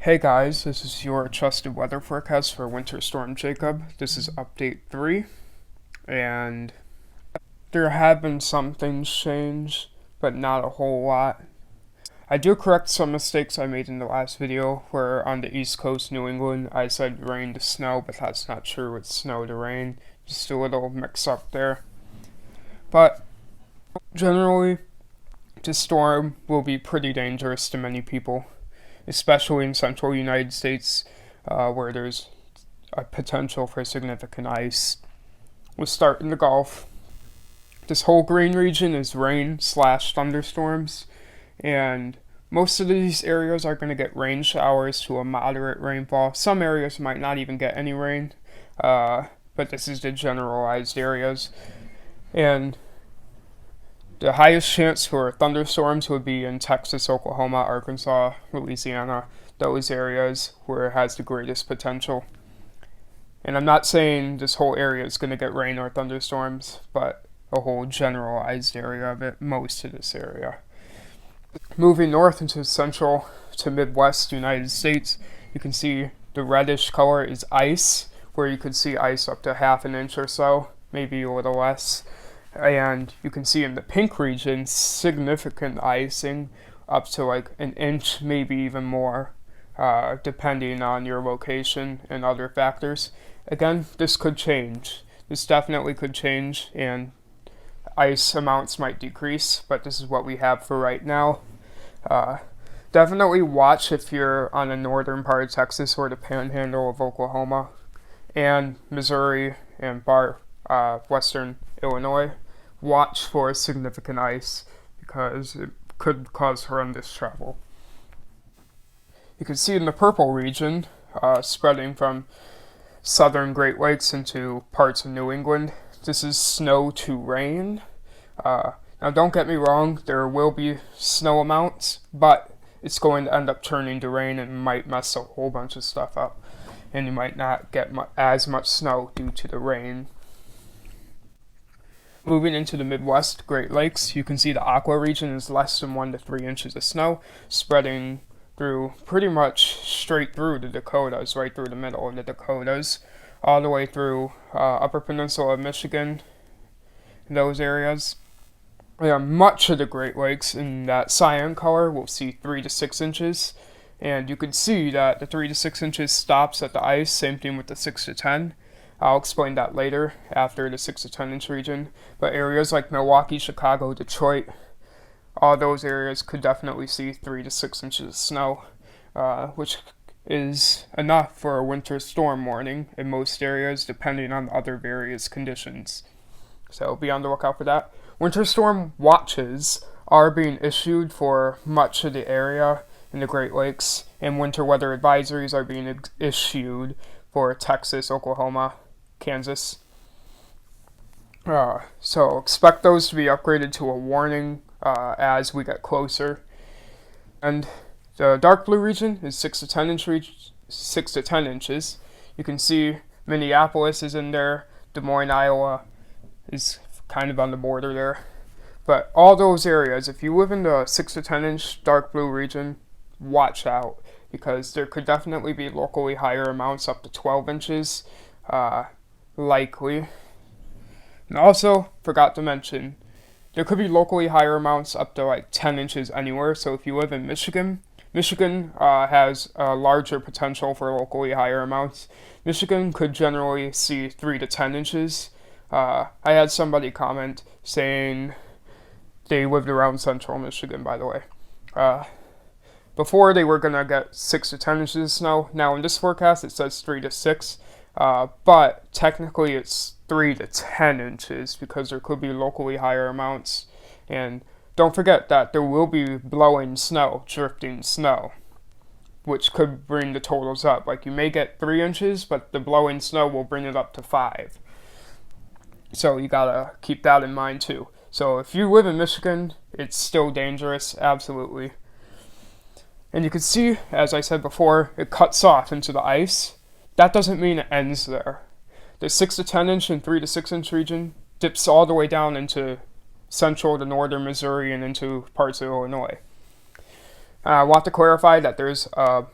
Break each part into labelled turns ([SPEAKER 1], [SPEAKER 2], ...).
[SPEAKER 1] Hey guys, this is your trusted weather forecast for Winter Storm Jacob. This is update 3, and there have been some things change, but not a whole lot. I do correct some mistakes I made in the last video, where on the East Coast, New England, I said rain to snow, but that's not true, it's snow to rain. Just a little mix up there. But generally, this storm will be pretty dangerous to many people, especially in central United States, where there's a potential for significant ice. We'll start in the Gulf. This whole green region is rain/thunderstorms, and most of these areas are going to get rain showers to a moderate rainfall. Some areas might not even get any rain, but this is the generalized areas. And the highest chance for thunderstorms would be in Texas, Oklahoma, Arkansas, Louisiana, those areas where it has the greatest potential. And I'm not saying this whole area is going to get rain or thunderstorms, but a whole generalized area of it, most of this area. Moving north into central to Midwest United States, you can see the reddish color is ice, where you could see ice up to half an inch or so, maybe a little less. And you can see in the pink region significant icing up to like an inch, maybe even more, depending on your location and other factors. Again, this could change. This definitely could change, and ice amounts might decrease, but this is what we have for right now. Definitely watch if you're on the northern part of Texas or the panhandle of Oklahoma and Missouri and western Illinois. Watch for significant ice because it could cause horrendous travel. You can see in the purple region, spreading from southern Great Lakes into parts of New England, this is snow to rain. Now don't get me wrong, there will be snow amounts, but it's going to end up turning to rain and might mess a whole bunch of stuff up. And you might not get as much snow due to the rain. Moving into the Midwest Great Lakes, you can see the Aqua region is less than 1 to 3 inches of snow, spreading through pretty much straight through the Dakotas, right through the middle of the Dakotas, all the way through Upper Peninsula of Michigan, those areas. Much of the Great Lakes in that cyan color will see 3 to 6 inches, and you can see that the 3 to 6 inches stops at the ice, same thing with the 6 to 10. I'll explain that later after the 6 to 10 inch region, but areas like Milwaukee, Chicago, Detroit, all those areas could definitely see 3 to 6 inches of snow, which is enough for a winter storm warning in most areas, depending on other various conditions. So be on the lookout for that. Winter storm watches are being issued for much of the area in the Great Lakes, and winter weather advisories are being issued for Texas, Oklahoma, Kansas. So expect those to be upgraded to a warning as we get closer. And the dark blue region is 6 to 10 inches. You can see Minneapolis is in there. Des Moines, Iowa is kind of on the border there. But all those areas, if you live in the 6 to 10 inch dark blue region, watch out, because there could definitely be locally higher amounts up to 12 inches, likely. And also, forgot to mention, there could be locally higher amounts up to like 10 inches anywhere. So if you live in Michigan, Michigan has a larger potential for locally higher amounts. Michigan could generally see 3 to 10 inches. I had somebody comment saying they lived around central Michigan, by the way. Before they were going to get 6 to 10 inches of snow. Now in this forecast it says 3 to 6, but technically it's 3 to 10 inches because there could be locally higher amounts. And don't forget that there will be blowing snow, drifting snow, which could bring the totals up. Like you may get 3 inches, but the blowing snow will bring it up to 5. So you gotta keep that in mind too. So if you live in Michigan, it's still dangerous, absolutely. And you can see, as I said before, it cuts off into the ice. That doesn't mean it ends there. The 6 to 10 inch and 3 to 6 inch region dips all the way down into central to northern Missouri and into parts of Illinois. I want to clarify that there's a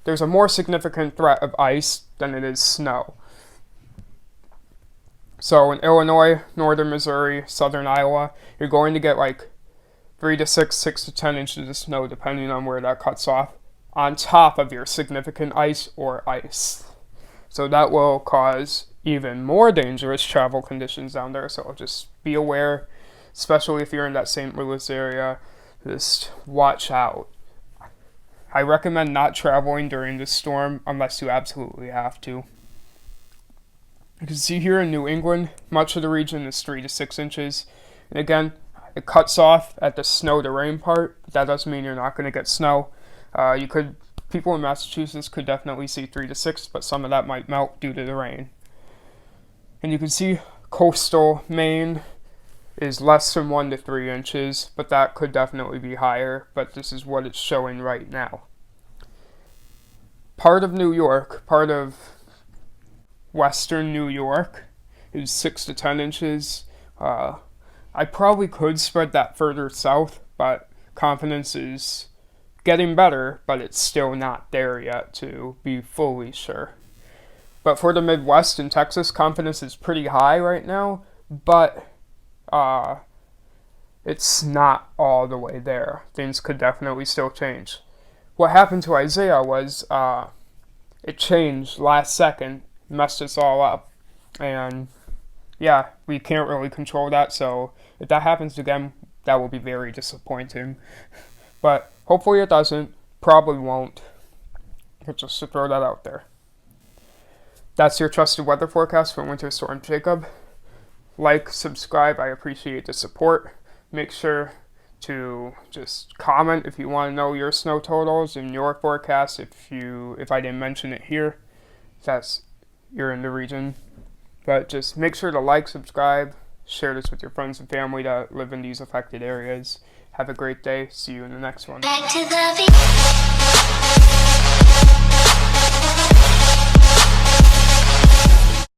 [SPEAKER 1] there's a more significant threat of ice than it is snow. So in Illinois, northern Missouri, southern Iowa, you're going to get like 3 to 6, 6 to 10 inches of snow depending on where that cuts off, on top of your significant ice or ice. So that will cause even more dangerous travel conditions down there. So just be aware, especially if you're in that St. Louis area, just watch out. I recommend not traveling during this storm unless you absolutely have to. You can see here in New England, much of the region is 3 to 6 inches. And again, it cuts off at the snow to rain part, but that doesn't mean you're not going to get snow. People in Massachusetts could definitely see 3 to 6, but some of that might melt due to the rain. And you can see coastal Maine is less than 1 to 3 inches, but that could definitely be higher, but this is what it's showing right now. Part of New York, part of western New York, is 6 to 10 inches. I probably could spread that further south, but confidence is getting better, but it's still not there yet to be fully sure. But for the Midwest and Texas, confidence is pretty high right now, but it's not all the way there. Things could definitely still change. What happened to Isaiah was it changed last second, messed us all up, and yeah, we can't really control that, so if that happens again, that will be very disappointing. But hopefully it doesn't, probably won't, but just to throw that out there. That's your trusted weather forecast for Winter Storm Jacob. Like, subscribe, I appreciate the support. Make sure to just comment if you want to know your snow totals and your forecast. If I didn't mention it here, you're in the region. But just make sure to like, subscribe, share this with your friends and family that live in these affected areas. Have a great day. See you in the next one.
[SPEAKER 2] Back to the